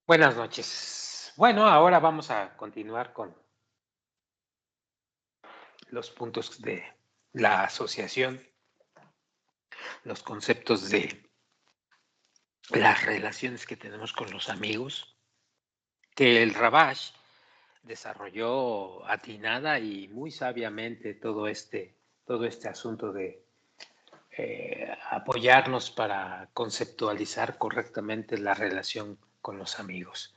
Buenas noches. Bueno, ahora vamos a continuar con los puntos de la asociación, los conceptos de las relaciones que tenemos con los amigos, que el Rabash desarrolló atinada y muy sabiamente todo este asunto de apoyarnos para conceptualizar correctamente la relación con los amigos.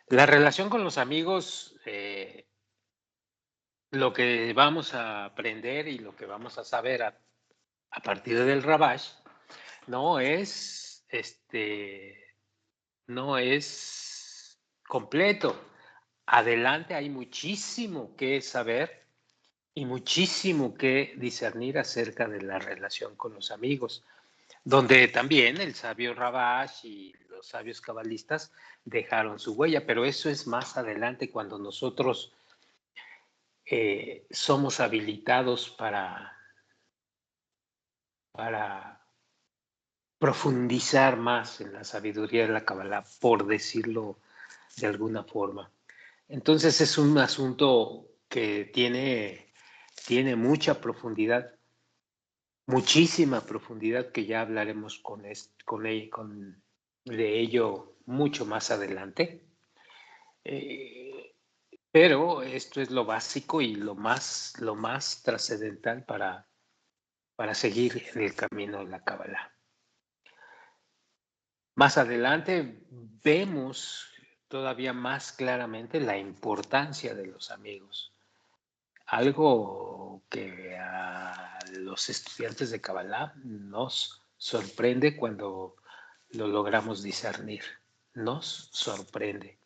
La relación con los amigos lo que vamos a aprender y lo que vamos a saber a partir del Rabash no es, no es completo. Adelante hay muchísimo que saber y muchísimo que discernir acerca de la relación con los amigos, donde también el sabio Rabash y los sabios cabalistas dejaron su huella, pero eso es más adelante cuando nosotros somos habilitados para profundizar más en la sabiduría de la Kabbalah, por decirlo de alguna forma. Entonces es un asunto que tiene mucha profundidad, muchísima profundidad, que ya hablaremos de ello mucho más adelante. Pero esto es lo básico y lo más trascendental para seguir en el camino de la Kabbalah. Más adelante vemos todavía más claramente la importancia de los amigos, algo que a los estudiantes de Kabbalah nos sorprende cuando lo logramos discernir, nos sorprende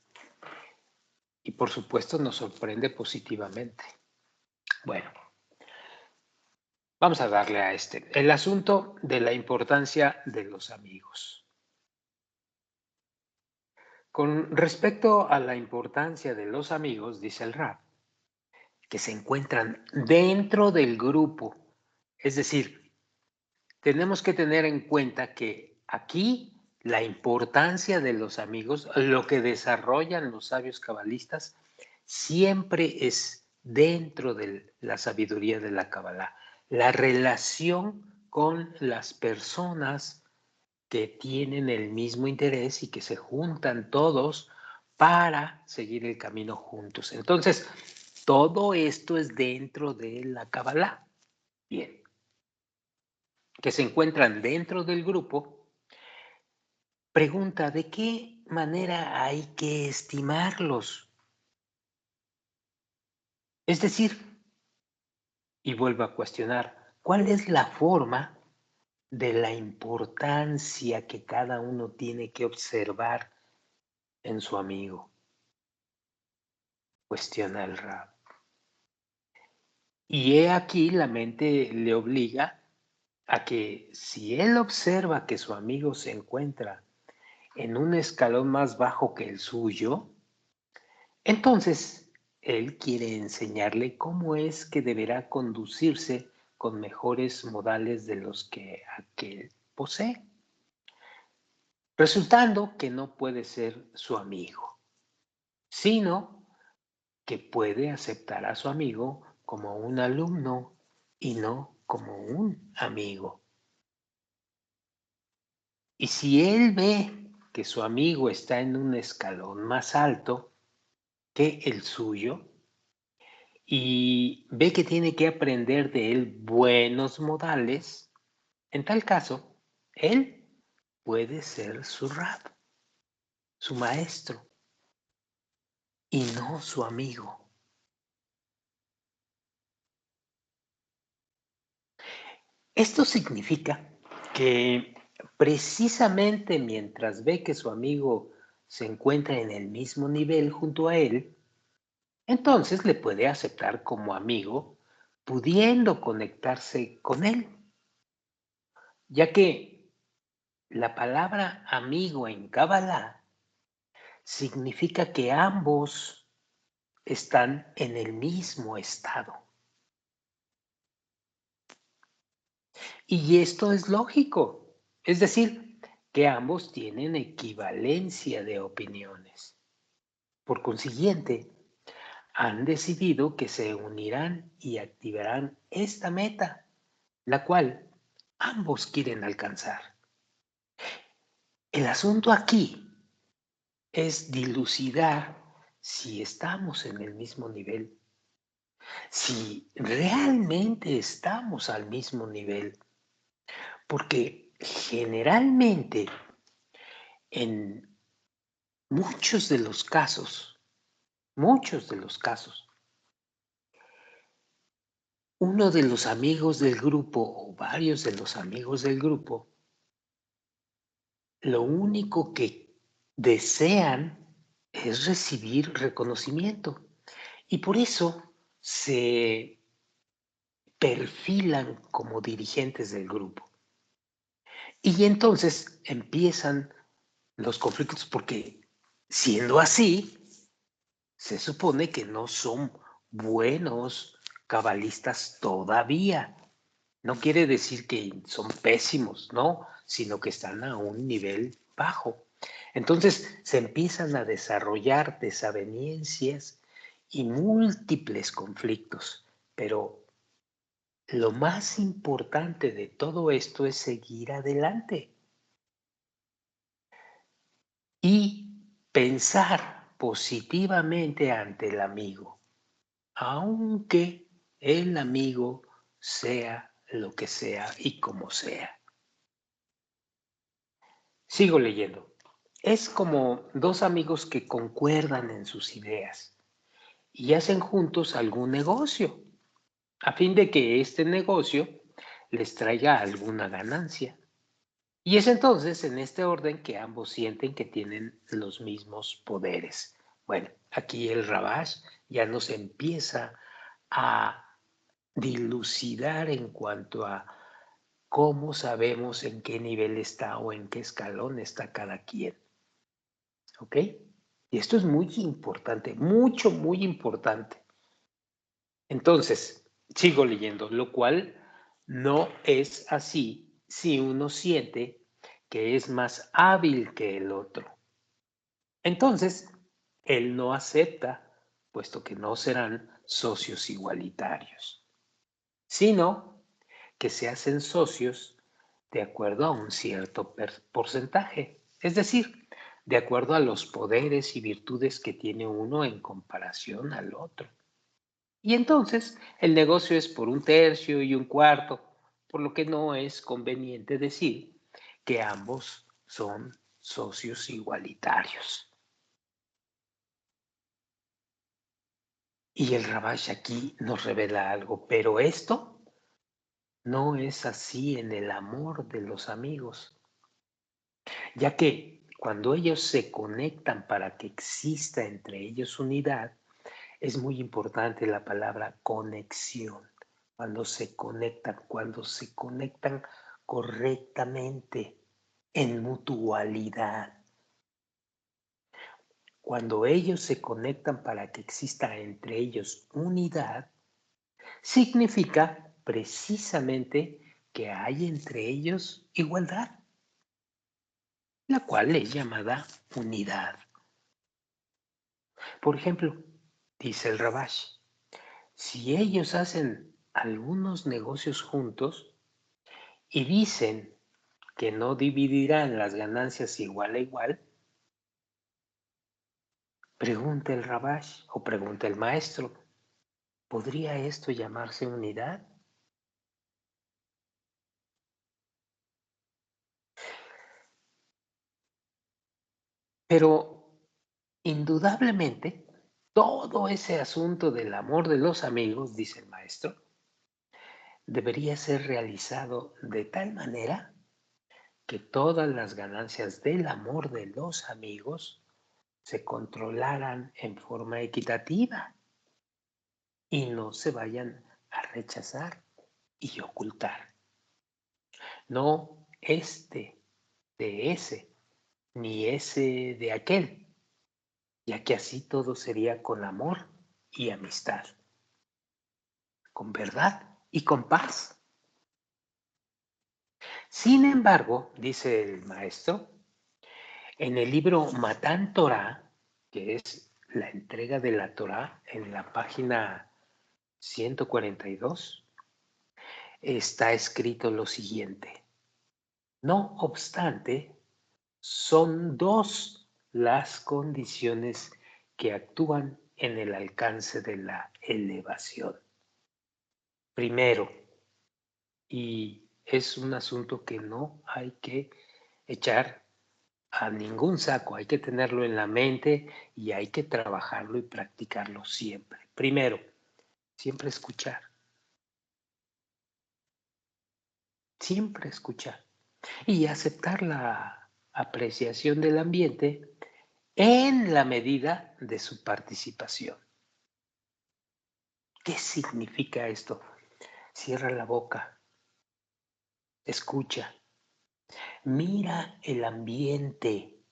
y por supuesto nos sorprende positivamente. Bueno, vamos a darle a el asunto de la importancia de los amigos. Con respecto a la importancia de los amigos, dice el Rab, que se encuentran dentro del grupo. Es decir, tenemos que tener en cuenta que aquí la importancia de los amigos, lo que desarrollan los sabios cabalistas, siempre es dentro de la sabiduría de la Kabbalah. La relación con las personas que tienen el mismo interés y que se juntan todos para seguir el camino juntos. Entonces, todo esto es dentro de la Kabbalah. Bien, que se encuentran dentro del grupo. Pregunta, ¿de qué manera hay que estimarlos? Es decir, y vuelvo a cuestionar, ¿cuál es la forma de la importancia que cada uno tiene que observar en su amigo? Cuestiona el Rab. Y he aquí la mente le obliga a que si él observa que su amigo se encuentra en un escalón más bajo que el suyo, entonces él quiere enseñarle cómo es que deberá conducirse con mejores modales de los que aquel posee, resultando que no puede ser su amigo, sino que puede aceptar a su amigo como un alumno y no como un amigo. Y si él ve que su amigo está en un escalón más alto que el suyo y ve que tiene que aprender de él buenos modales, en tal caso, él puede ser su rab, su maestro, y no su amigo. Esto significa que precisamente mientras ve que su amigo se encuentra en el mismo nivel junto a él, entonces le puede aceptar como amigo, pudiendo conectarse con él, ya que la palabra amigo en Kabbalah significa que ambos están en el mismo estado. Y esto es lógico, es decir, que ambos tienen equivalencia de opiniones. Por consiguiente, han decidido que se unirán y activarán esta meta, la cual ambos quieren alcanzar. El asunto aquí es dilucidar si estamos en el mismo nivel, si realmente estamos al mismo nivel, porque generalmente en muchos de los casos, uno de los amigos del grupo o varios de los amigos del grupo, lo único que desean es recibir reconocimiento y por eso se perfilan como dirigentes del grupo. Y entonces empiezan los conflictos porque siendo así, se supone que no son buenos cabalistas todavía. No quiere decir que son pésimos, no, sino que están a un nivel bajo. Entonces se empiezan a desarrollar desavenencias y múltiples conflictos, pero lo más importante de todo esto es seguir adelante y pensar positivamente ante el amigo, aunque el amigo sea lo que sea y como sea. Sigo leyendo. Es como dos amigos que concuerdan en sus ideas y hacen juntos algún negocio, a fin de que este negocio les traiga alguna ganancia. Y es entonces en este orden que ambos sienten que tienen los mismos poderes. Bueno, aquí el Rabash ya nos empieza a dilucidar en cuanto a cómo sabemos en qué nivel está o en qué escalón está cada quien. ¿Ok? Y esto es muy importante, muy importante. Entonces, sigo leyendo, lo cual no es así si uno siente que es más hábil que el otro. Entonces, él no acepta, puesto que no serán socios igualitarios, sino que se hacen socios de acuerdo a un cierto porcentaje, es decir, de acuerdo a los poderes y virtudes que tiene uno en comparación al otro. Y entonces el negocio es por un tercio y un cuarto, por lo que no es conveniente decir que ambos son socios igualitarios. Y el Rabash aquí nos revela algo, pero esto no es así en el amor de los amigos, ya que cuando ellos se conectan para que exista entre ellos unidad, es muy importante la palabra conexión. Cuando se conectan correctamente en mutualidad. Cuando ellos se conectan para que exista entre ellos unidad, significa precisamente que hay entre ellos igualdad, la cual es llamada unidad. Por ejemplo, dice el Rabash, si ellos hacen algunos negocios juntos y dicen que no dividirán las ganancias igual a igual, pregunta el Rabash o pregunta el maestro, ¿podría esto llamarse unidad? Pero indudablemente, todo ese asunto del amor de los amigos, dice el maestro, debería ser realizado de tal manera que todas las ganancias del amor de los amigos se controlaran en forma equitativa y no se vayan a rechazar y ocultar. No este de ese, ni ese de aquel, ya que así todo sería con amor y amistad, con verdad y con paz. Sin embargo, dice el maestro, en el libro Matan Torah, que es la entrega de la Torah, en la página 142, está escrito lo siguiente. No obstante, son dos las condiciones que actúan en el alcance de la elevación. Primero, y es un asunto que no hay que echar a ningún saco, hay que tenerlo en la mente y hay que trabajarlo y practicarlo siempre. Primero, siempre escuchar y aceptar la apreciación del ambiente en la medida de su participación. ¿Qué significa esto? Cierra la boca, escucha, mira el ambiente,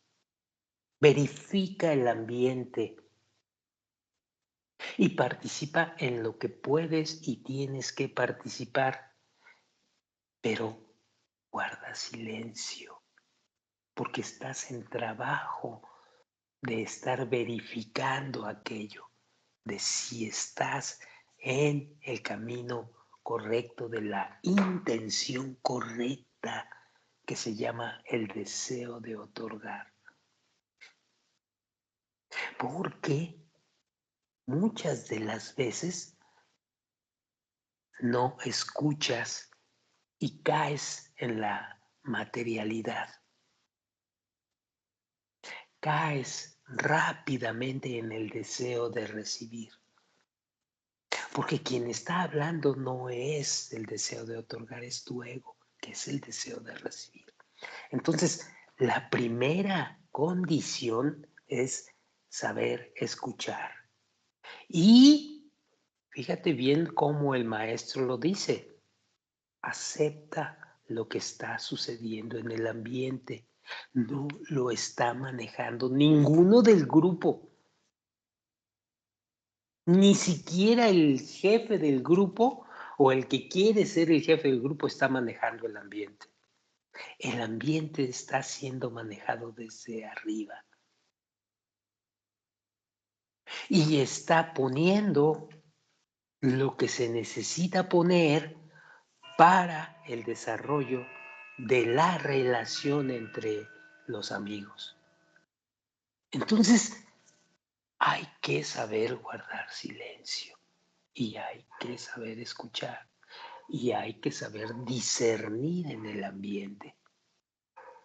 verifica el ambiente y participa en lo que puedes y tienes que participar, pero guarda silencio, porque estás en trabajo de estar verificando aquello, de si estás en el camino correcto, de la intención correcta que se llama el deseo de otorgar. Porque muchas de las veces no escuchas y caes en la materialidad. Caes rápidamente en el deseo de recibir. Porque quien está hablando no es el deseo de otorgar, es tu ego, que es el deseo de recibir. Entonces, la primera condición es saber escuchar. Y fíjate bien cómo el maestro lo dice. Acepta lo que está sucediendo en el ambiente. No lo está manejando ninguno del grupo. Ni siquiera el jefe del grupo o el que quiere ser el jefe del grupo está manejando el ambiente. El ambiente está siendo manejado desde arriba y está poniendo lo que se necesita poner para el desarrollo de la relación entre los amigos. Entonces, hay que saber guardar silencio y hay que saber escuchar y hay que saber discernir en el ambiente.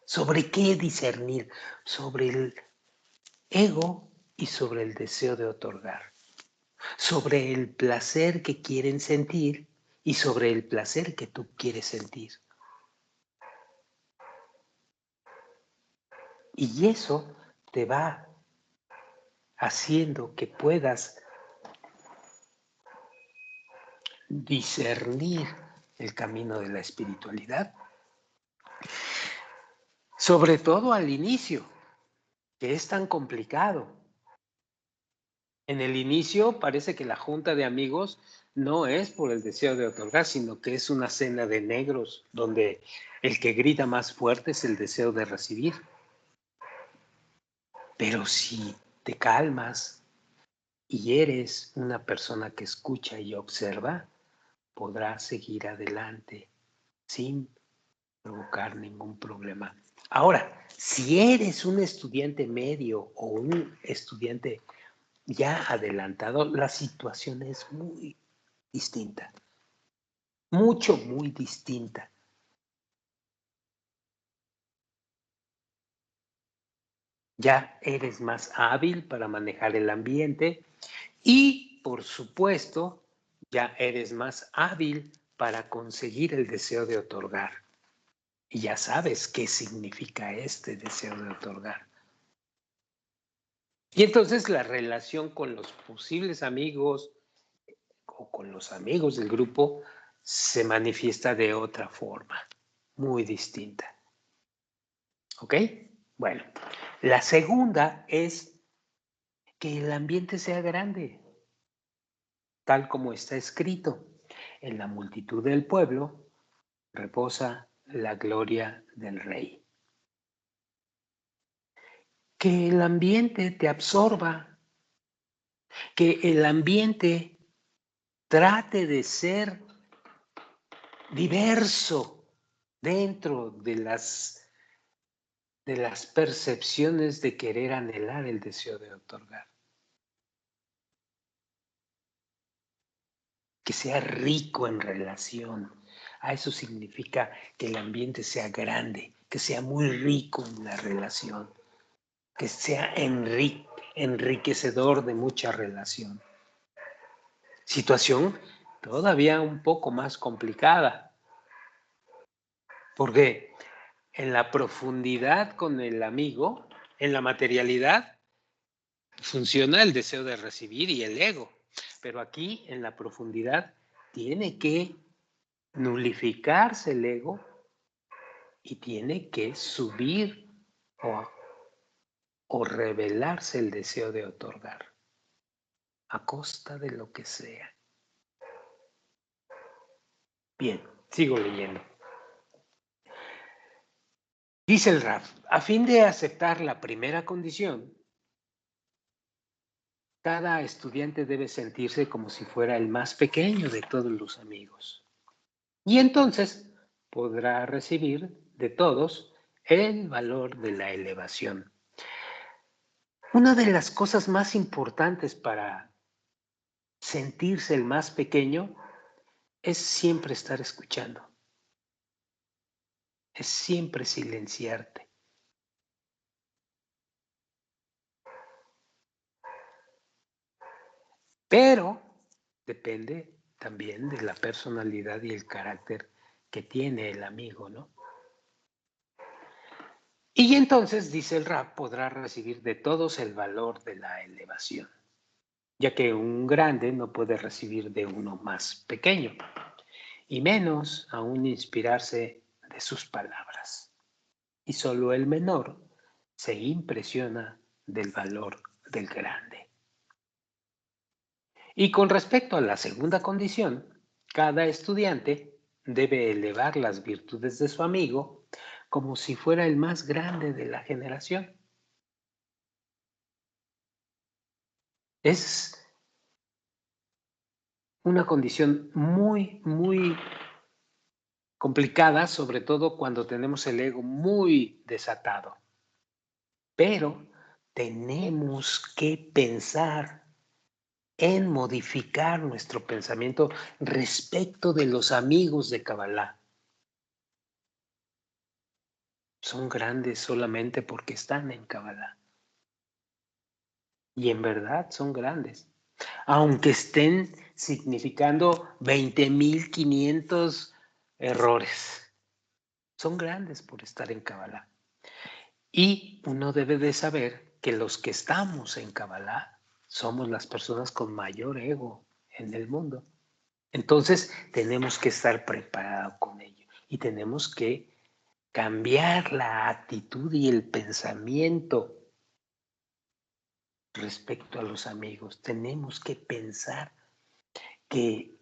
¿Sobre qué discernir? Sobre el ego y sobre el deseo de otorgar. Sobre el placer que quieren sentir y sobre el placer que tú quieres sentir. Y eso te va haciendo que puedas discernir el camino de la espiritualidad. Sobre todo al inicio, que es tan complicado. En el inicio parece que la junta de amigos no es por el deseo de otorgar, sino que es una cena de negros, donde el que grita más fuerte es el deseo de recibir. Pero si te calmas y eres una persona que escucha y observa, podrás seguir adelante sin provocar ningún problema. Ahora, si eres un estudiante medio o un estudiante ya adelantado, la situación es muy distinta, muy distinta. Ya eres más hábil para manejar el ambiente y, por supuesto, ya eres más hábil para conseguir el deseo de otorgar. Y ya sabes qué significa este deseo de otorgar. Y entonces la relación con los posibles amigos o con los amigos del grupo se manifiesta de otra forma, muy distinta. ¿Ok? Bueno, la segunda es que el ambiente sea grande, tal como está escrito. En la multitud del pueblo reposa la gloria del Rey. Que el ambiente te absorba, que el ambiente trate de ser diverso dentro de las percepciones de querer anhelar el deseo de otorgar. Que sea rico en relación. A eso significa que el ambiente sea grande, que sea muy rico en la relación, que sea enriquecedor de mucha relación. Situación todavía un poco más complicada, porque en la profundidad con el amigo, en la materialidad, funciona el deseo de recibir y el ego, pero aquí en la profundidad tiene que nulificarse el ego y tiene que subir o revelarse el deseo de otorgar a costa de lo que sea. Bien, sigo leyendo. Dice el Raf, a fin de aceptar la primera condición, cada estudiante debe sentirse como si fuera el más pequeño de todos los amigos. Y entonces podrá recibir de todos el valor de la elevación. Una de las cosas más importantes para sentirse el más pequeño es siempre estar escuchando, es siempre silenciarte. Pero depende también de la personalidad y el carácter que tiene el amigo, ¿no? Y entonces, dice el Rab, podrá recibir de todos el valor de la elevación, ya que un grande no puede recibir de uno más pequeño, y menos aún inspirarse de sus palabras. Y solo el menor se impresiona del valor del grande. Y con respecto a la segunda condición, cada estudiante debe elevar las virtudes de su amigo como si fuera el más grande de la generación. Es una condición muy complicada, sobre todo cuando tenemos el ego muy desatado. Pero tenemos que pensar en modificar nuestro pensamiento respecto de los amigos de Kabbalah. Son grandes solamente porque están en Kabbalah. Y en verdad son grandes. Aunque estén significando 20.500 errores. Son grandes por estar en Kabbalah. Y uno debe de saber que los que estamos en Kabbalah somos las personas con mayor ego en el mundo. Entonces tenemos que estar preparados con ello y tenemos que cambiar la actitud y el pensamiento respecto a los amigos. Tenemos que pensar que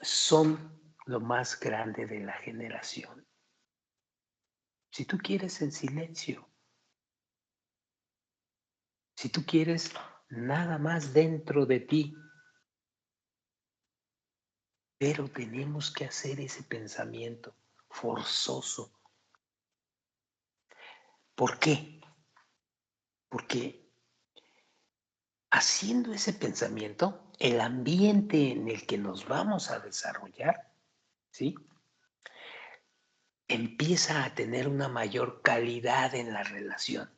son lo más grande de la generación. Si tú quieres en silencio, si tú quieres nada más dentro de ti, pero tenemos que hacer ese pensamiento forzoso. ¿Por qué? Porque haciendo ese pensamiento, el ambiente en el que nos vamos a desarrollar, ¿sí? Empieza a tener una mayor calidad en la relación.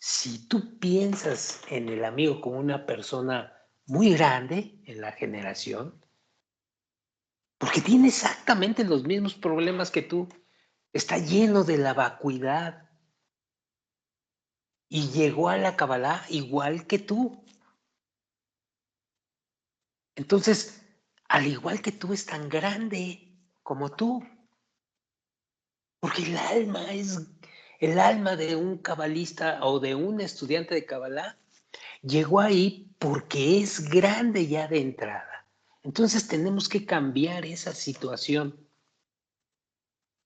Si tú piensas en el amigo como una persona muy grande en la generación, porque tiene exactamente los mismos problemas que tú, está lleno de la vacuidad y llegó a la Kabbalah igual que tú. Entonces, al igual que tú, es tan grande como tú. Porque el alma de un cabalista o de un estudiante de Kabbalah llegó ahí porque es grande ya de entrada. Entonces tenemos que cambiar esa situación.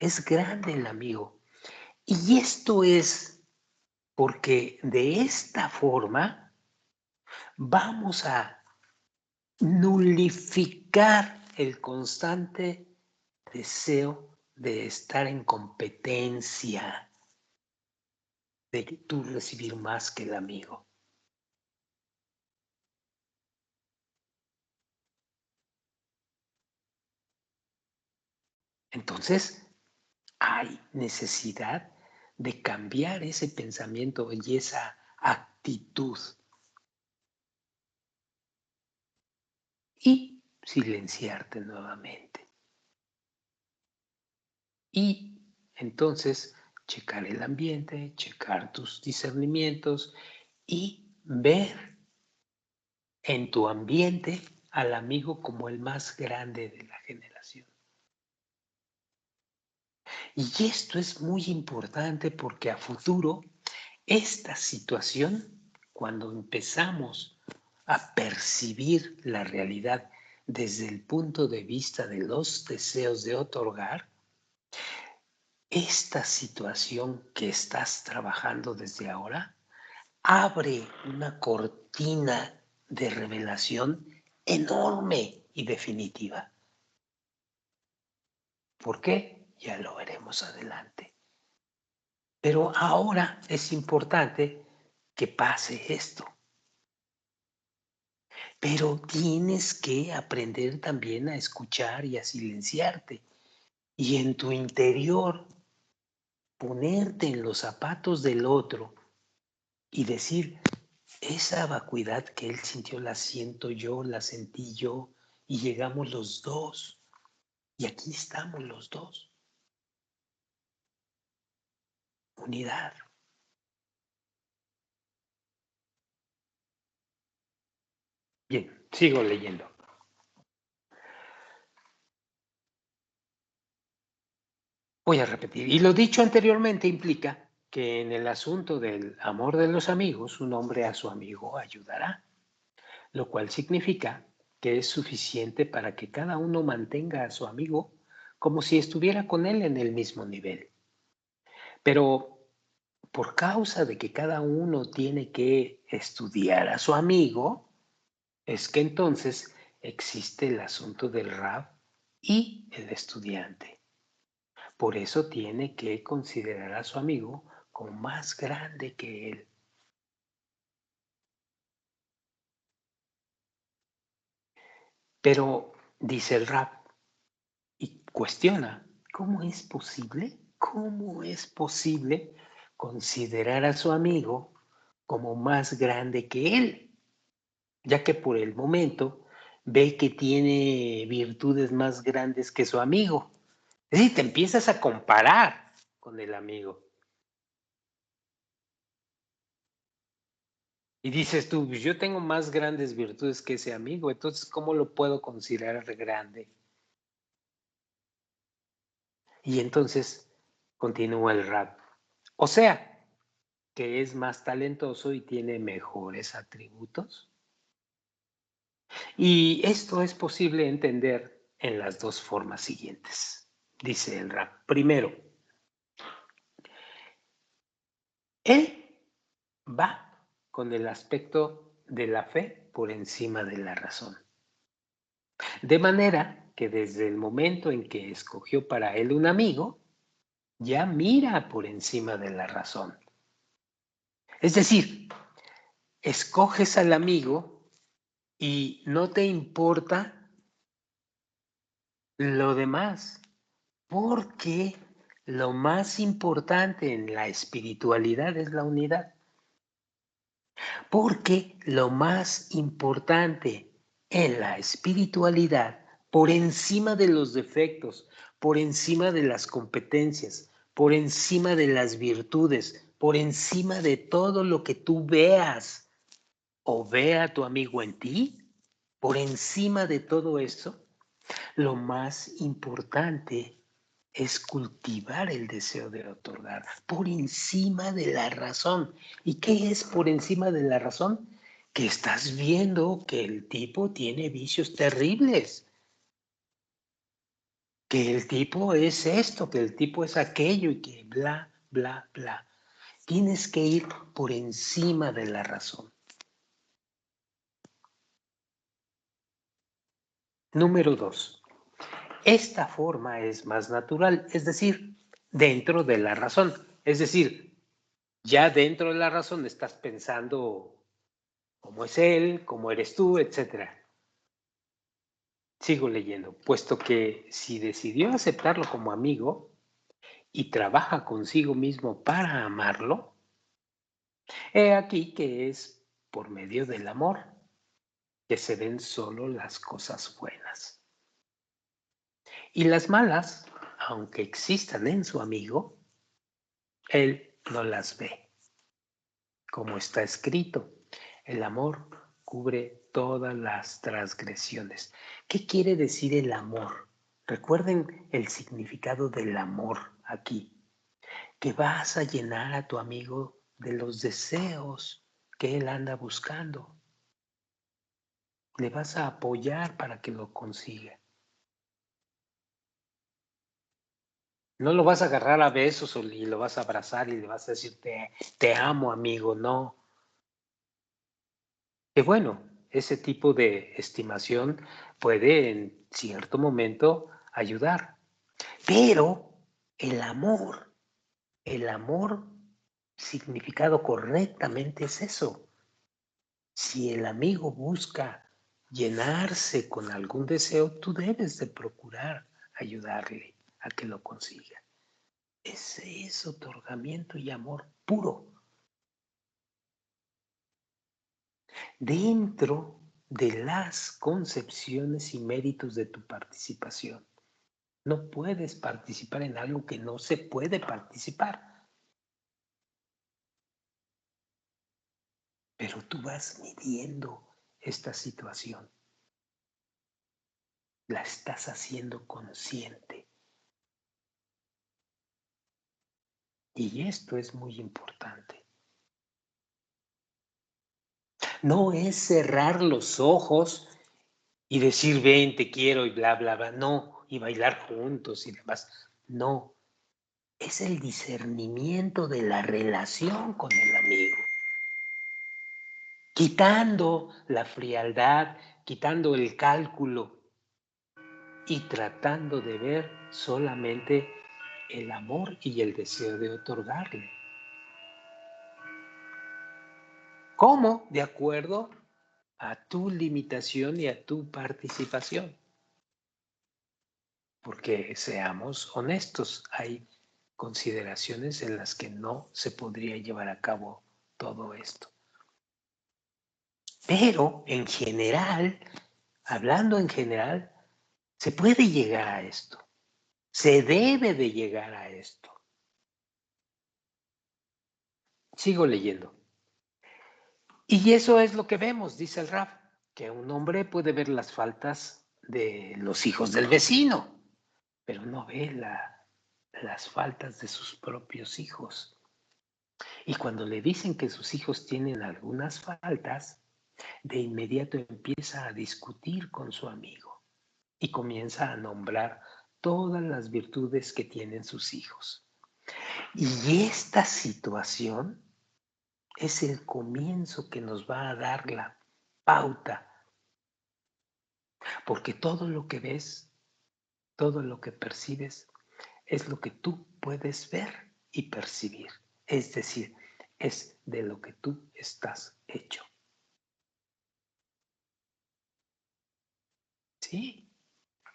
Es grande el amigo. Y esto es porque de esta forma vamos a nulificar el constante deseo de estar en competencia, de tú recibir más que el amigo. Entonces, hay necesidad de cambiar ese pensamiento y esa actitud y silenciarte nuevamente. Y entonces checar el ambiente, checar tus discernimientos y ver en tu ambiente al amigo como el más grande de la generación. Y esto es muy importante porque a futuro esta situación, cuando empezamos a percibir la realidad desde el punto de vista de los deseos de otorgar, esta situación que estás trabajando desde ahora abre una cortina de revelación enorme y definitiva. ¿Por qué? Ya lo veremos adelante. Pero ahora es importante que pase esto. Pero tienes que aprender también a escuchar y a silenciarte. Y en tu interior, ponerte en los zapatos del otro y decir, esa vacuidad que él sintió la siento yo, la sentí yo, y llegamos los dos. Y aquí estamos los dos. Unidad. Bien, sigo leyendo. Voy a repetir. Y lo dicho anteriormente implica que en el asunto del amor de los amigos, un hombre a su amigo ayudará, lo cual significa que es suficiente para que cada uno mantenga a su amigo como si estuviera con él en el mismo nivel. Pero por causa de que cada uno tiene que estudiar a su amigo, es que entonces existe el asunto del rab y el estudiante. Por eso tiene que considerar a su amigo como más grande que él. Pero dice el rab y cuestiona, ¿cómo es posible? ¿Cómo es posible considerar a su amigo como más grande que él? Ya que por el momento ve que tiene virtudes más grandes que su amigo. Es decir, te empiezas a comparar con el amigo. Y dices tú, pues yo tengo más grandes virtudes que ese amigo, entonces, ¿cómo lo puedo considerar grande? Y entonces continúa el rap. O sea, que es más talentoso y tiene mejores atributos. Y esto es posible entender en las dos formas siguientes, dice el rap. Primero, él va con el aspecto de la fe por encima de la razón. De manera que desde el momento en que escogió para él un amigo, ya mira por encima de la razón. Es decir, escoges al amigo y no te importa lo demás, porque lo más importante en la espiritualidad es la unidad. Porque lo más importante en la espiritualidad, por encima de los defectos, por encima de las competencias, por encima de las virtudes, por encima de todo lo que tú veas o vea a tu amigo en ti, por encima de todo esto, lo más importante es cultivar el deseo de otorgar por encima de la razón. ¿Y qué es por encima de la razón? Que estás viendo que el tipo tiene vicios terribles, que el tipo es esto, que el tipo es aquello y que bla, bla, bla. Tienes que ir por encima de la razón. Número 2. Esta forma es más natural, es decir, dentro de la razón. Es decir, ya dentro de la razón estás pensando cómo es él, cómo eres tú, etc. Sigo leyendo, puesto que si decidió aceptarlo como amigo y trabaja consigo mismo para amarlo, he aquí que es por medio del amor que se ven solo las cosas buenas. Y las malas, aunque existan en su amigo, él no las ve. Como está escrito, el amor cubre todas las transgresiones. ¿Qué quiere decir el amor? Recuerden el significado del amor aquí, que vas a llenar a tu amigo de los deseos que él anda buscando. Le vas a apoyar para que lo consiga. No lo vas a agarrar a besos y lo vas a abrazar y le vas a decir, te amo, amigo, no. Que bueno, ese tipo de estimación puede en cierto momento ayudar, pero el amor significado correctamente es eso. Si el amigo busca llenarse con algún deseo, tú debes de procurar ayudarle a que lo consiga. Ese es otorgamiento y amor puro. Dentro de las concepciones y méritos de tu participación. No puedes participar en algo que no se puede participar. Pero tú vas midiendo esta situación. La estás haciendo consciente. Y esto es muy importante. No es cerrar los ojos y decir, ven, te quiero y bla, bla, bla. No, y bailar juntos y demás. No, es el discernimiento de la relación con el amigo. Quitando la frialdad, quitando el cálculo y tratando de ver solamente el amor y el deseo de otorgarle. ¿Cómo? De acuerdo a tu limitación y a tu participación. Porque seamos honestos, hay consideraciones en las que no se podría llevar a cabo todo esto. Pero en general, hablando en general, se puede llegar a esto. Se debe de llegar a esto. Sigo leyendo. Y eso es lo que vemos, dice el Raf, que un hombre puede ver las faltas de los hijos del vecino, pero no ve las faltas de sus propios hijos. Y cuando le dicen que sus hijos tienen algunas faltas, de inmediato empieza a discutir con su amigo y comienza a nombrar todas las virtudes que tienen sus hijos. Y esta situación es el comienzo que nos va a dar la pauta, porque todo lo que ves, todo lo que percibes, es lo que tú puedes ver y percibir. Es decir, es de lo que tú estás hecho. ¿Sí?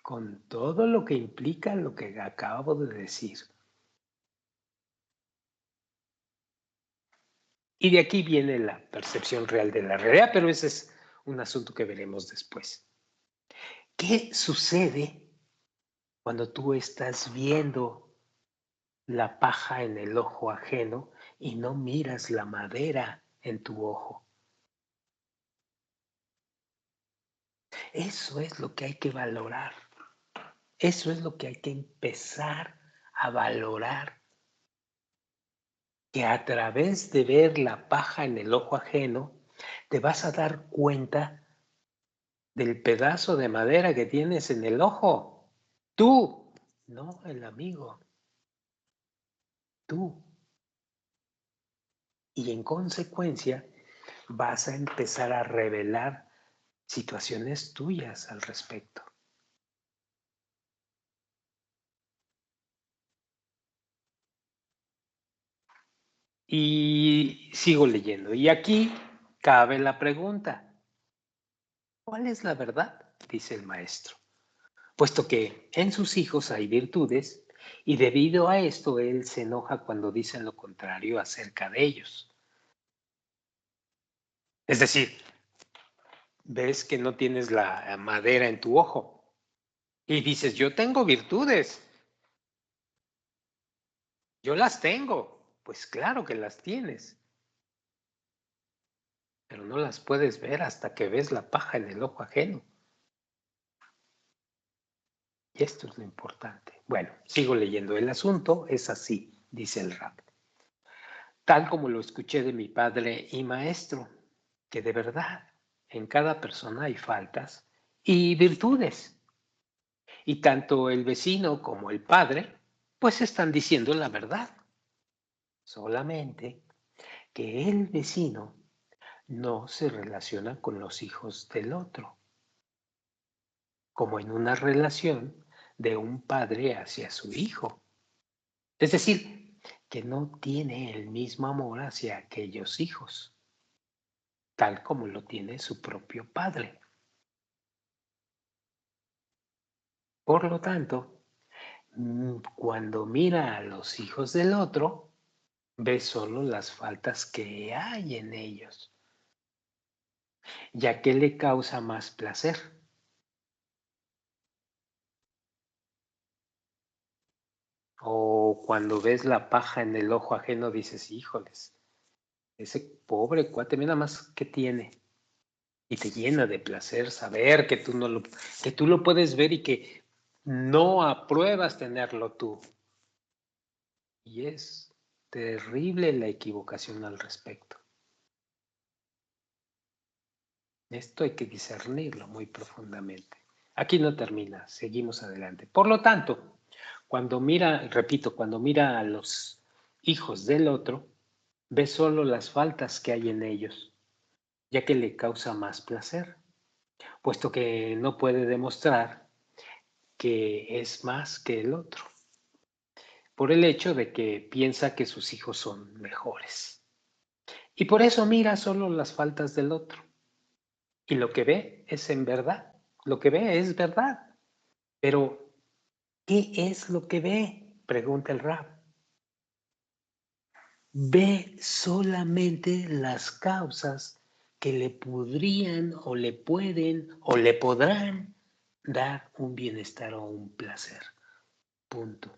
Con todo lo que implica lo que acabo de decir. Y de aquí viene la percepción real de la realidad, pero ese es un asunto que veremos después. ¿Qué sucede cuando tú estás viendo la paja en el ojo ajeno y no miras la madera en tu ojo? Eso es lo que hay que valorar. Eso es lo que hay que empezar a valorar. Que a través de ver la paja en el ojo ajeno, te vas a dar cuenta del pedazo de madera que tienes en el ojo. Tú. no el amigo, tú. Y en consecuencia vas a empezar a revelar situaciones tuyas al respecto. Y sigo leyendo. Y aquí cabe la pregunta, ¿cuál es la verdad? Dice el maestro. Puesto que en sus hijos hay virtudes y debido a esto él se enoja cuando dicen lo contrario acerca de ellos. Es decir, ves que no tienes la madera en tu ojo y dices, yo tengo virtudes, yo las tengo. Pues claro que las tienes, pero no las puedes ver hasta que ves la paja en el ojo ajeno. Y esto es lo importante. Bueno, sigo leyendo. El asunto es así, dice el rap. Tal como lo escuché de mi padre y maestro, que de verdad en cada persona hay faltas y virtudes. Y tanto el vecino como el padre, pues están diciendo la verdad. Solamente que el vecino no se relaciona con los hijos del otro, como en una relación de un padre hacia su hijo. Es decir, que no tiene el mismo amor hacia aquellos hijos, tal como lo tiene su propio padre. Por lo tanto, cuando mira a los hijos del otro, ve solo las faltas que hay en ellos, ya que le causa más placer. O cuando ves la paja en el ojo ajeno, dices, híjoles, ese pobre cuate, mira más que tiene. Y te llena de placer saber que tú, que tú lo puedes ver y que no apruebas tenerlo tú. Y es terrible la equivocación al respecto. Esto hay que discernirlo muy profundamente. Aquí no termina, seguimos adelante. Por lo tanto, cuando mira, repito, cuando mira a los hijos del otro, ve solo las faltas que hay en ellos, ya que le causa más placer, puesto que no puede demostrar que es más que el otro, por el hecho de que piensa que sus hijos son mejores. Y por eso mira solo las faltas del otro. Y lo que ve es en verdad, lo que ve es verdad. Pero, ¿qué es lo que ve? Pregunta el rap. Ve solamente las causas que le podrían o le pueden o le podrán dar un bienestar o un placer. Punto.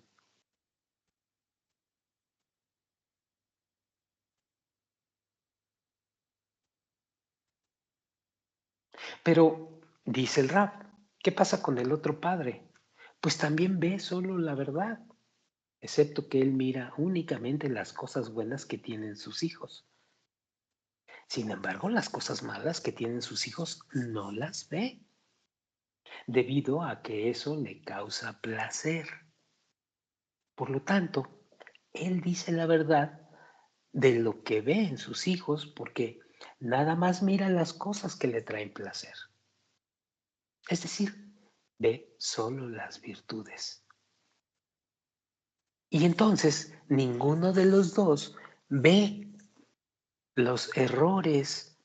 Pero, dice el rap, ¿qué pasa con el otro padre? Pues también ve solo la verdad, excepto que él mira únicamente las cosas buenas que tienen sus hijos. Sin embargo, las cosas malas que tienen sus hijos no las ve, debido a que eso le causa placer. Por lo tanto, él dice la verdad de lo que ve en sus hijos porque nada más mira las cosas que le traen placer. Es decir, ve solo las virtudes. Y entonces ninguno de los dos ve los errores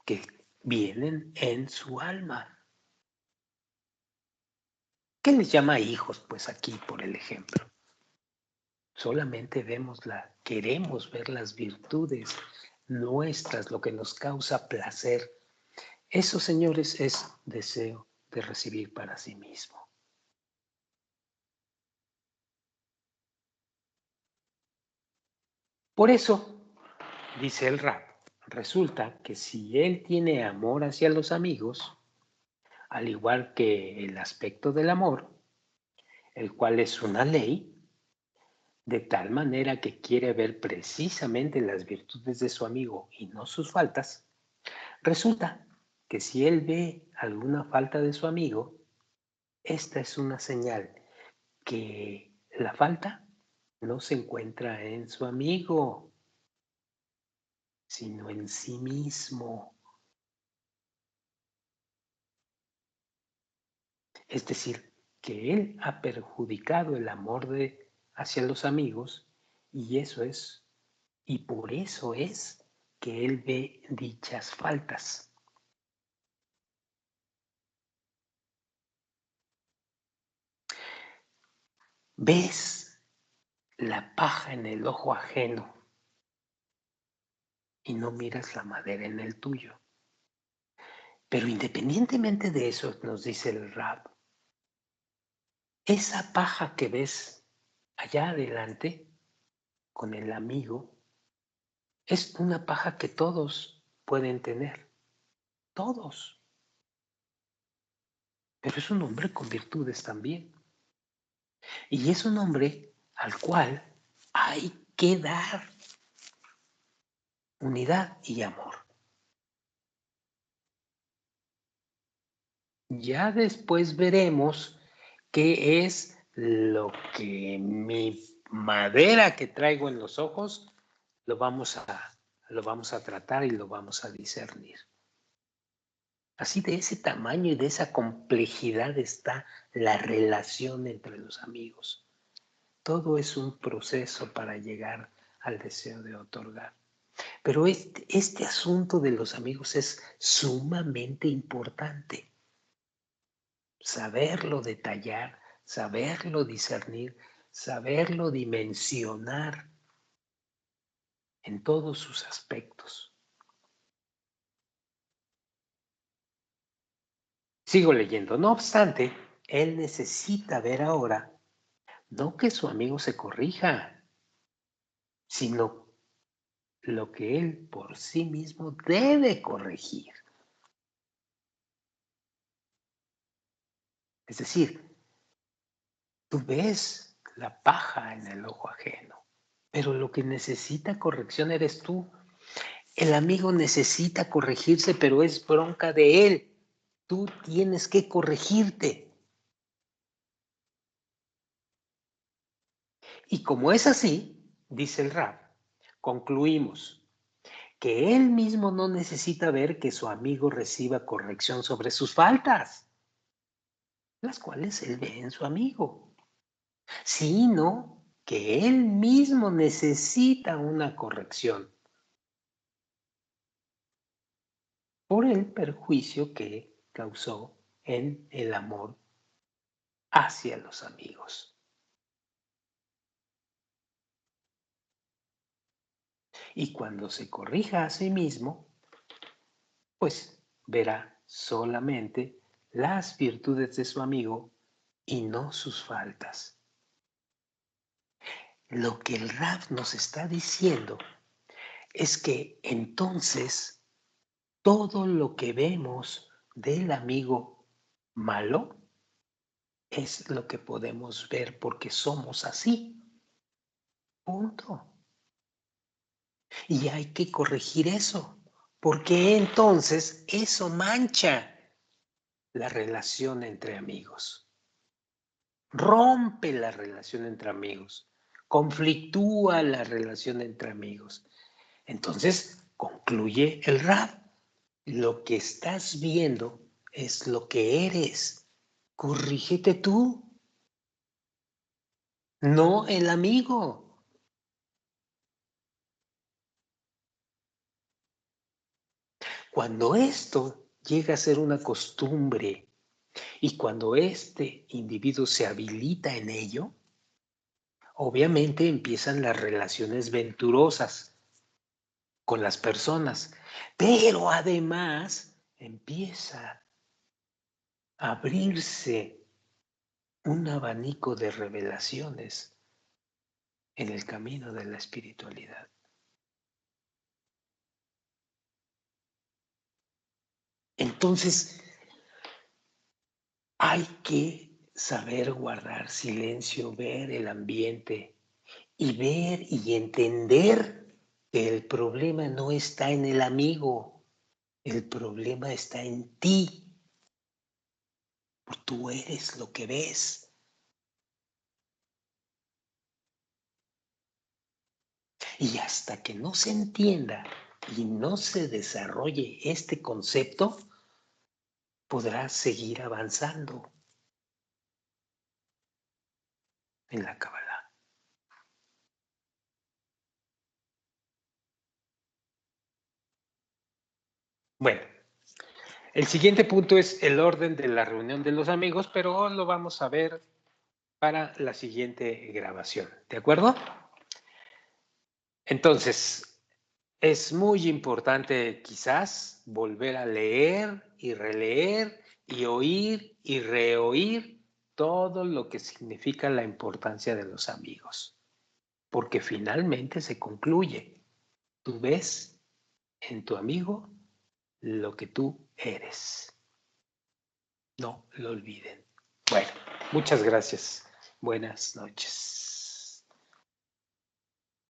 que vienen en su alma. ¿Qué les llama hijos? Pues aquí por el ejemplo. Solamente queremos ver las virtudes nuestras, lo que nos causa placer. Eso, señores, es deseo de recibir para sí mismo. Por eso, dice el rap, resulta que si él tiene amor hacia los amigos, al igual que el aspecto del amor, el cual es una ley, de tal manera que quiere ver precisamente las virtudes de su amigo y no sus faltas, resulta que si él ve alguna falta de su amigo, esta es una señal que la falta no se encuentra en su amigo, sino en sí mismo. Es decir, que él ha perjudicado el amor hacia los amigos y y por eso es que él ve dichas faltas. Ves la paja en el ojo ajeno y no miras la madera en el tuyo. Pero independientemente de eso, nos dice el Rab, esa paja que ves allá adelante con el amigo es una paja que todos pueden tener, todos. Pero es un hombre con virtudes también. Y es un hombre al cual hay que dar unidad y amor. Ya después veremos qué es lo que mi madera que traigo en los ojos lo vamos a tratar y lo vamos a discernir. Así de ese tamaño y de esa complejidad está la relación entre los amigos. Todo es un proceso para llegar al deseo de otorgar. Pero este asunto de los amigos es sumamente importante. Saberlo detallar, saberlo discernir, saberlo dimensionar en todos sus aspectos. Sigo leyendo. No obstante, él necesita ver ahora no que su amigo se corrija, sino lo que él por sí mismo debe corregir. Es decir, tú ves la paja en el ojo ajeno, pero lo que necesita corrección eres tú. El amigo necesita corregirse, pero es bronca de él. Tú tienes que corregirte. Y como es así, dice el Rab, concluimos que él mismo no necesita ver que su amigo reciba corrección sobre sus faltas, las cuales él ve en su amigo, sino que él mismo necesita una corrección por el perjuicio que causó en el amor hacia los amigos. Y cuando se corrija a sí mismo, pues verá solamente las virtudes de su amigo y no sus faltas. Lo que el Rab nos está diciendo es que entonces todo lo que vemos del amigo malo es lo que podemos ver porque somos así. Punto. Y hay que corregir eso, porque entonces eso mancha la relación entre amigos, rompe la relación entre amigos, conflictúa la relación entre amigos. Entonces concluye el Rab. Lo que estás viendo es lo que eres. Corrígete tú, no el amigo. Cuando esto llega a ser una costumbre y cuando este individuo se habilita en ello, obviamente empiezan las relaciones venturosas con las personas, pero además empieza a abrirse un abanico de revelaciones en el camino de la espiritualidad. Entonces, hay que saber guardar silencio, ver el ambiente y ver y entender que el problema no está en el amigo, el problema está en ti. Porque tú eres lo que ves. Y hasta que no se entienda y no se desarrolle este concepto, podrás seguir avanzando en la Kabbalah. Bueno, el siguiente punto es el orden de la reunión de los amigos, pero lo vamos a ver para la siguiente grabación. ¿De acuerdo? Entonces, es muy importante quizás volver a leer y releer y oír y reoír todo lo que significa la importancia de los amigos, porque finalmente se concluye. Tú ves en tu amigo lo que tú eres. No lo olviden. Bueno, muchas gracias. Buenas noches.